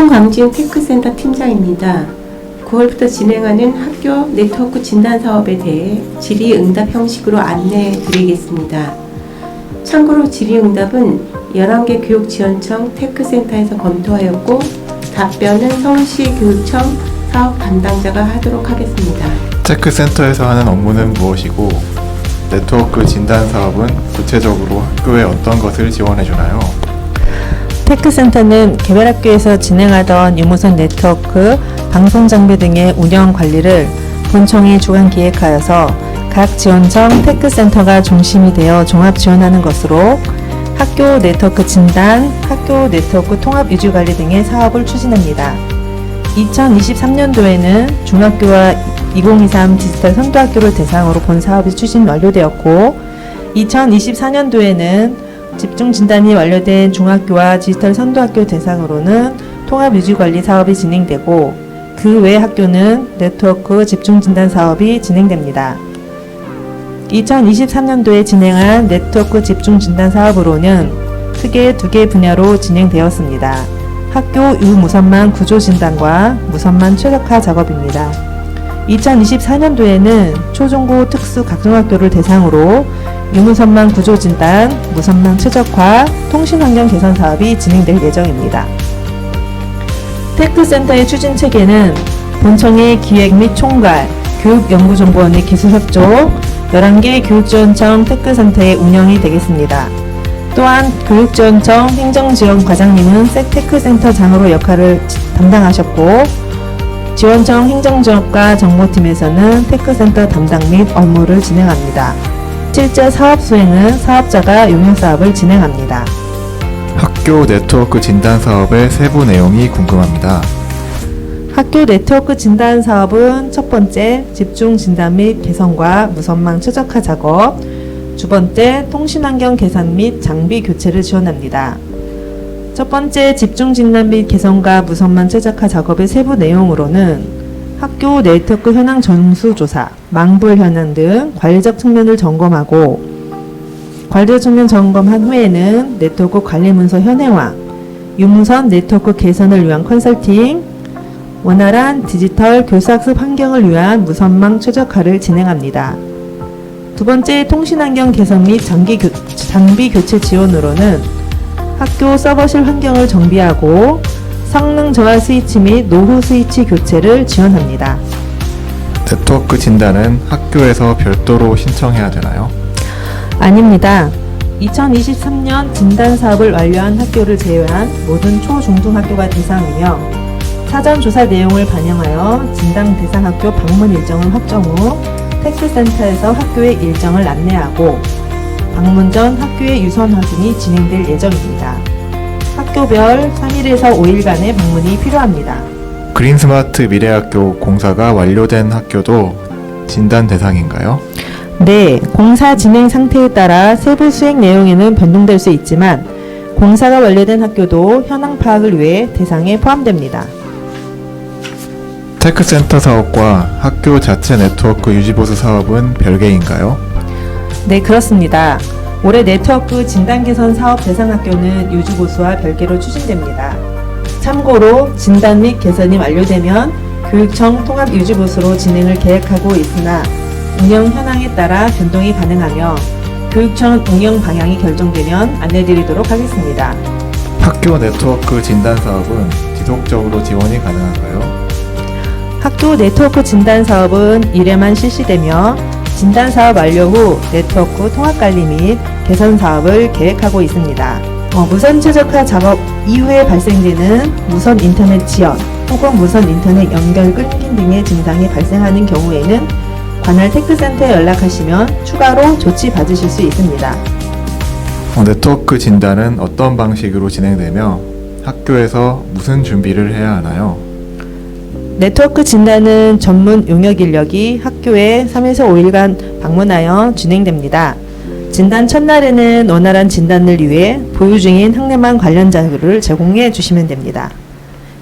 송광진 테크센터 팀장입니다. 9월부터 진행하는 학교 네트워크 진단 사업에 대해 질의응답 형식으로 안내해 드리겠습니다. 참고로 질의응답은 11개 교육지원청 테크센터에서 검토하였고 답변은 서울시 교육청 사업 담당자가 하도록 하겠습니다. 테크센터에서 하는 업무는 무엇이고 네트워크 진단 사업은 구체적으로 학교에 어떤 것을 지원해 주나요? 테크센터는 개별학교에서 진행하던 유무선 네트워크, 방송 장비 등의 운영 관리를 본청이 주관 기획하여서 각 지원청 테크센터가 중심이 되어 종합 지원하는 것으로 학교 네트워크 진단, 학교 네트워크 통합 유지 관리 등의 사업을 추진합니다. 2023년도에는 중학교와 2023 디지털 선도학교를 대상으로 본 사업이 추진 완료되었고 2024년도에는 집중 진단이 완료된 중학교와 디지털 선도학교 대상으로는 통합 유지 관리 사업이 진행되고 그 외 학교는 네트워크 집중 진단 사업이 진행됩니다. 2023년도에 진행한 네트워크 집중 진단 사업으로는 크게 2개 분야로 진행되었습니다. 학교 유무선망 구조 진단과 무선망 최적화 작업입니다. 2024년도에는 초중고 특수 각중학교를 대상으로 유무선망 구조 진단, 무선망 최적화, 통신환경 개선 사업이 진행될 예정입니다. 테크센터의 추진 체계는 본청의 기획 및 총괄, 교육연구정보원의 기술협조, 11개 교육지원청 테크센터의 운영이 되겠습니다. 또한 교육지원청 행정지원과장님은 테크센터장으로 역할을 담당하셨고 지원청 행정지원과 정보팀에서는 테크센터 담당 및 업무를 진행합니다. 실제 사업 수행은 사업자가 용역사업을 진행합니다. 학교 네트워크 진단 사업의 세부 내용이 궁금합니다. 학교 네트워크 진단 사업은 첫 번째, 집중 진단 및 개선과 무선망 최적화 작업, 두 번째, 통신환경 개선 및 장비 교체를 지원합니다. 첫 번째, 집중 진단 및 개선과 무선망 최적화 작업의 세부 내용으로는 학교 네트워크 현황 전수조사, 망불 현황 등 관리적 측면을 점검하고 관리적 측면 점검한 후에는 네트워크 관리 문서 현행화, 유무선 네트워크 개선을 위한 컨설팅, 원활한 디지털 교사학습 환경을 위한 무선망 최적화를 진행합니다. 두 번째, 통신환경 개선 및 장비 교체 지원으로는 학교 서버실 환경을 정비하고 성능 저하 스위치 및 노후 스위치 교체를 지원합니다. 네트워크 진단은 학교에서 별도로 신청해야 되나요? 아닙니다. 2023년 진단 사업을 완료한 학교를 제외한 모든 초중등학교가 대상이며 사전 조사 내용을 반영하여 진단 대상 학교 방문 일정을 확정 후 테크센터에서 학교의 일정을 안내하고 방문 전 학교의 유선 확인이 진행될 예정입니다. 학교별 3일에서 5일간의 방문이 필요합니다. 그린스마트 미래학교 공사가 완료된 학교도 진단 대상인가요? 네, 공사 진행 상태에 따라 세부 수행 내용에는 변동될 수 있지만 공사가 완료된 학교도 현황 파악을 위해 대상에 포함됩니다. 테크센터 사업과 학교 자체 네트워크 유지보수 사업은 별개인가요? 네, 그렇습니다. 올해 네트워크 진단 개선 사업 대상 학교는 유지보수와 별개로 추진됩니다. 참고로 진단 및 개선이 완료되면 교육청 통합 유지보수로 진행을 계획하고 있으나 운영 현황에 따라 변동이 가능하며 교육청 운영 방향이 결정되면 안내드리도록 하겠습니다. 학교 네트워크 진단 사업은 지속적으로 지원이 가능한가요? 학교 네트워크 진단 사업은 1회만 실시되며 진단 사업 완료 후 네트워크 통합 관리 및 개선 사업을 계획하고 있습니다. 무선 최적화 작업 이후에 발생되는 무선 인터넷 지연 혹은 무선 인터넷 연결 끊김 등의 증상이 발생하는 경우에는 관할 테크센터에 연락하시면 추가로 조치 받으실 수 있습니다. 네트워크 진단은 어떤 방식으로 진행되며 학교에서 무슨 준비를 해야 하나요? 네트워크 진단은 전문 용역 인력이 학교에 3에서 5일간 방문하여 진행됩니다. 진단 첫날에는 원활한 진단을 위해 보유 중인 학내망 관련 자료를 제공해 주시면 됩니다.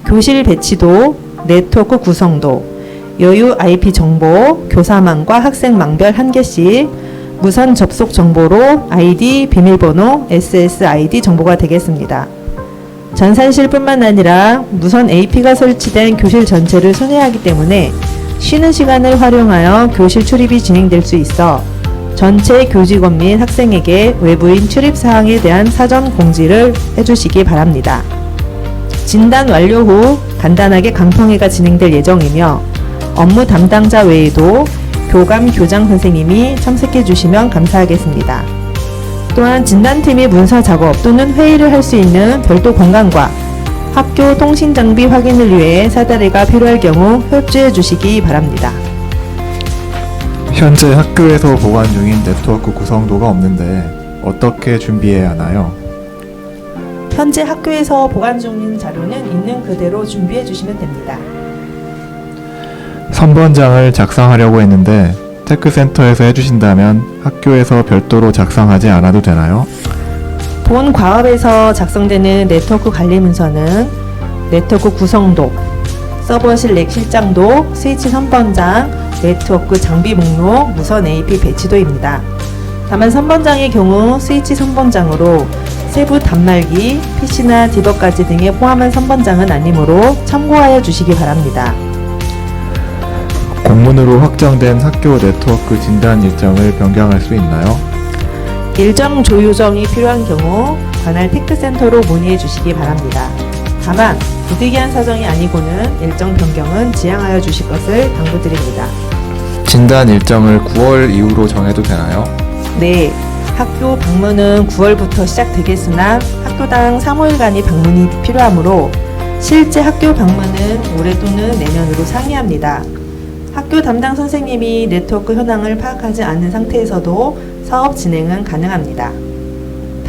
교실 배치도, 네트워크 구성도, 여유 IP 정보, 교사망과 학생망별 1개씩, 무선 접속 정보로 ID, 비밀번호, SSID 정보가 되겠습니다. 전산실뿐만 아니라 무선 AP가 설치된 교실 전체를 순회하기 때문에 쉬는 시간을 활용하여 교실 출입이 진행될 수 있어 전체 교직원 및 학생에게 외부인 출입 사항에 대한 사전 공지를 해주시기 바랍니다. 진단 완료 후 간단하게 강평회가 진행될 예정이며 업무 담당자 외에도 교감, 교장 선생님이 참석해 주시면 감사하겠습니다. 또한 진단팀이 문서 작업 또는 회의를 할 수 있는 별도 공간과 학교 통신 장비 확인을 위해 사다리가 필요할 경우 협조해 주시기 바랍니다. 현재 학교에서 보관 중인 네트워크 구성도가 없는데 어떻게 준비해야 하나요? 현재 학교에서 보관 중인 자료는 있는 그대로 준비해 주시면 됩니다. 선번장을 작성하려고 했는데 테크센터에서 해주신다면 학교에서 별도로 작성하지 않아도 되나요? 본 과업에서 작성되는 네트워크 관리 문서는 네트워크 구성도, 서버실 렉 실장도, 스위치 선번장, 네트워크 장비 목록, 무선 AP 배치도입니다. 다만 선번장의 경우 스위치 선번장으로 세부 단말기, PC나 디버까지 등에 포함한 선번장은 아니므로 참고하여 주시기 바랍니다. 공문으로 확정된 학교 네트워크 진단 일정을 변경할 수 있나요? 일정 조정이 필요한 경우 관할 테크센터로 문의해 주시기 바랍니다. 다만 부득이한 사정이 아니고는 일정 변경은 지양하여 주실 것을 당부드립니다. 진단 일정을 9월 이후로 정해도 되나요? 네, 학교 방문은 9월부터 시작되겠으나 학교당 3호일간의 방문이 필요하므로 실제 학교 방문은 올해 또는 내년으로 상의합니다. 학교 담당 선생님이 네트워크 현황을 파악하지 않는 상태에서도 사업 진행은 가능합니다.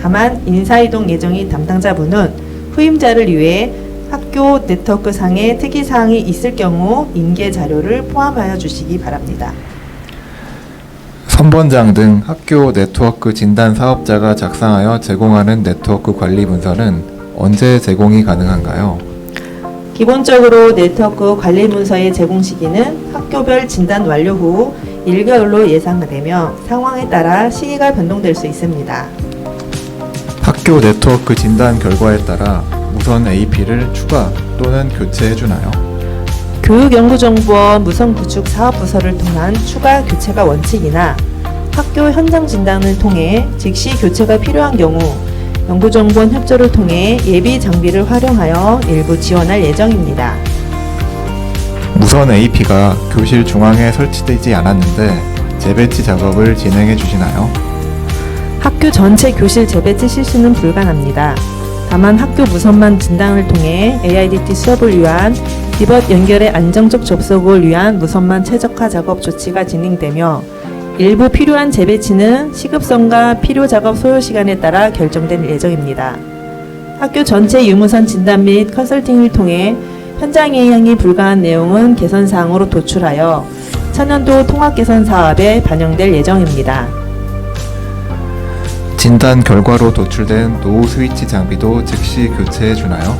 다만 인사이동 예정인 담당자분은 후임자를 위해 학교 네트워크 상에 특이사항이 있을 경우 인계 자료를 포함하여 주시기 바랍니다. 선번장 등 학교 네트워크 진단 사업자가 작성하여 제공하는 네트워크 관리 문서는 언제 제공이 가능한가요? 기본적으로 네트워크 관리 문서의 제공 시기는 학교별 진단 완료 후 1개월로 예상되며 상황에 따라 시기가 변동될 수 있습니다. 학교 네트워크 진단 결과에 따라 무선 AP를 추가 또는 교체해 주나요? 교육연구정보원 무선구축 사업부서를 통한 추가 교체가 원칙이나 학교 현장 진단을 통해 즉시 교체가 필요한 경우 연구정보원 협조를 통해 예비 장비를 활용하여 일부 지원할 예정입니다. 무선 AP가 교실 중앙에 설치되지 않았는데 재배치 작업을 진행해 주시나요? 학교 전체 교실 재배치 실시는 불가능합니다. 다만 학교 무선만 진단을 통해 AIDT 수업을 위한 디벗 연결의 안정적 접속을 위한 무선만 최적화 작업 조치가 진행되며 일부 필요한 재배치는 시급성과 필요 작업 소요 시간에 따라 결정될 예정입니다. 학교 전체 유무선 진단 및 컨설팅을 통해 현장 이행이 불가한 내용은 개선사항으로 도출하여 차년도 통합 개선 사업에 반영될 예정입니다. 진단 결과로 도출된 노후 스위치 장비도 즉시 교체해 주나요?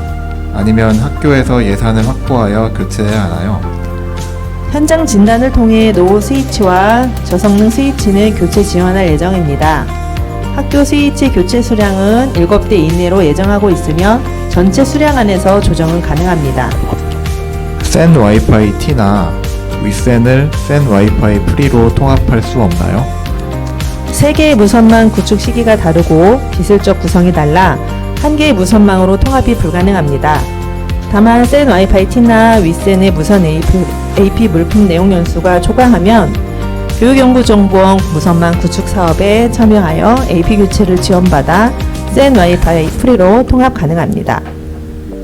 아니면 학교에서 예산을 확보하여 교체해야 하나요? 현장 진단을 통해 노후 스위치와 저성능 스위치는 교체 지원할 예정입니다. 학교 스위치 교체 수량은 7대 이내로 예정하고 있으며 전체 수량 안에서 조정은 가능합니다. 센 와이파이 T나 윗센을 센 와이파이 프리로 통합할 수 없나요? 3개의 무선망 구축 시기가 다르고 기술적 구성이 달라 1개의 무선망으로 통합이 불가능합니다. 다만 센 와이파이 T나 윗센의 무선 AP 물품 내용 연수가 초과하면 교육연구정보원 무선망 구축 사업에 참여하여 AP 교체를 지원받아 센 와이파이 프리로 통합 가능합니다.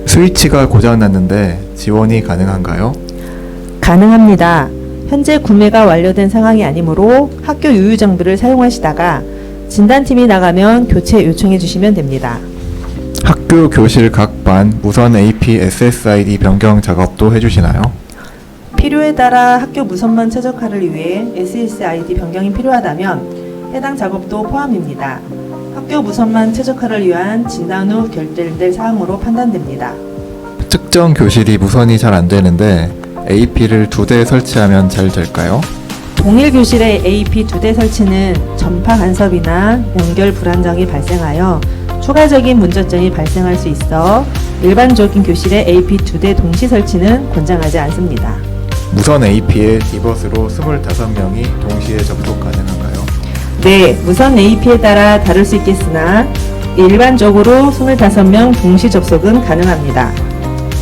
스위치가 고장났는데 지원이 가능한가요? 가능합니다. 현재 구매가 완료된 상황이 아니므로 학교 유유 장비를 사용하시다가 진단팀이 나가면 교체 요청해 주시면 됩니다. 학교 교실 각 반 무선 AP SSID 변경 작업도 해주시나요? 필요에 따라 학교 무선만 최적화를 위해 SSID 변경이 필요하다면 해당 작업도 포함입니다. 학교 무선만 최적화를 위한 진단 후 결정될 사항으로 판단됩니다. 특정 교실이 무선이 잘 안되는데 AP를 2대 설치하면 잘 될까요? 동일 교실의 AP 2대 설치는 전파 간섭이나 연결 불안정이 발생하여 추가적인 문제점이 발생할 수 있어 일반적인 교실에 AP 2대 동시 설치는 권장하지 않습니다. 무선 AP에 디버스로 25명이 동시에 접속 가능한가요? 네, 무선 AP에 따라 다를 수 있겠으나 일반적으로 25명 동시 접속은 가능합니다.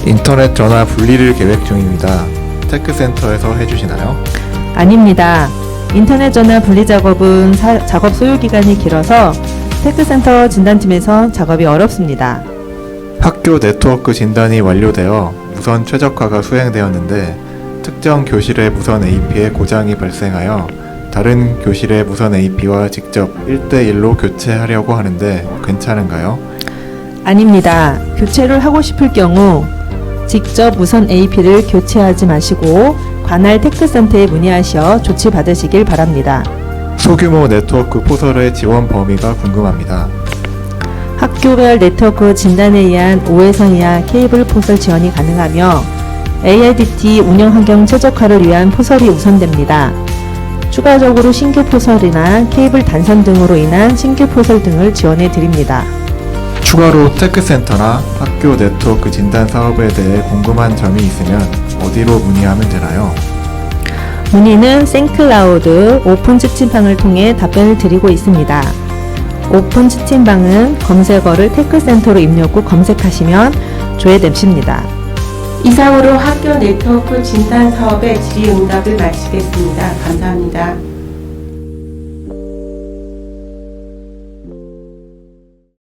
인터넷 전화 분리를 계획 중입니다. 테크센터에서 해주시나요? 아닙니다. 인터넷 전화 분리 작업은 작업 소요 기간이 길어서 테크센터 진단팀에서 작업이 어렵습니다. 학교 네트워크 진단이 완료되어 무선 최적화가 수행되었는데 특정 교실의 무선 AP에 고장이 발생하여 다른 교실의 무선 AP와 직접 1대1로 교체하려고 하는데 괜찮은가요? 아닙니다. 교체를 하고 싶을 경우 직접 무선 AP를 교체하지 마시고 관할 테크센터에 문의하셔 조치 받으시길 바랍니다. 소규모 네트워크 포설의 지원 범위가 궁금합니다. 학교별 네트워크 진단에 의한 5회선 이하 케이블 포설 지원이 가능하며 AIDT 운영 환경 최적화를 위한 포설이 우선됩니다. 추가적으로 신규 포설이나 케이블 단선 등으로 인한 신규 포설 등을 지원해 드립니다. 추가로 테크센터나 학교 네트워크 진단 사업에 대해 궁금한 점이 있으면 어디로 문의하면 되나요? 문의는 생클라우드 오픈 채팅방을 통해 답변을 드리고 있습니다. 오픈 채팅방은 검색어를 테크센터로 입력 후 검색하시면 조회됩니다. 이상으로 학교 네트워크 진단 사업의 질의응답을 마치겠습니다. 감사합니다.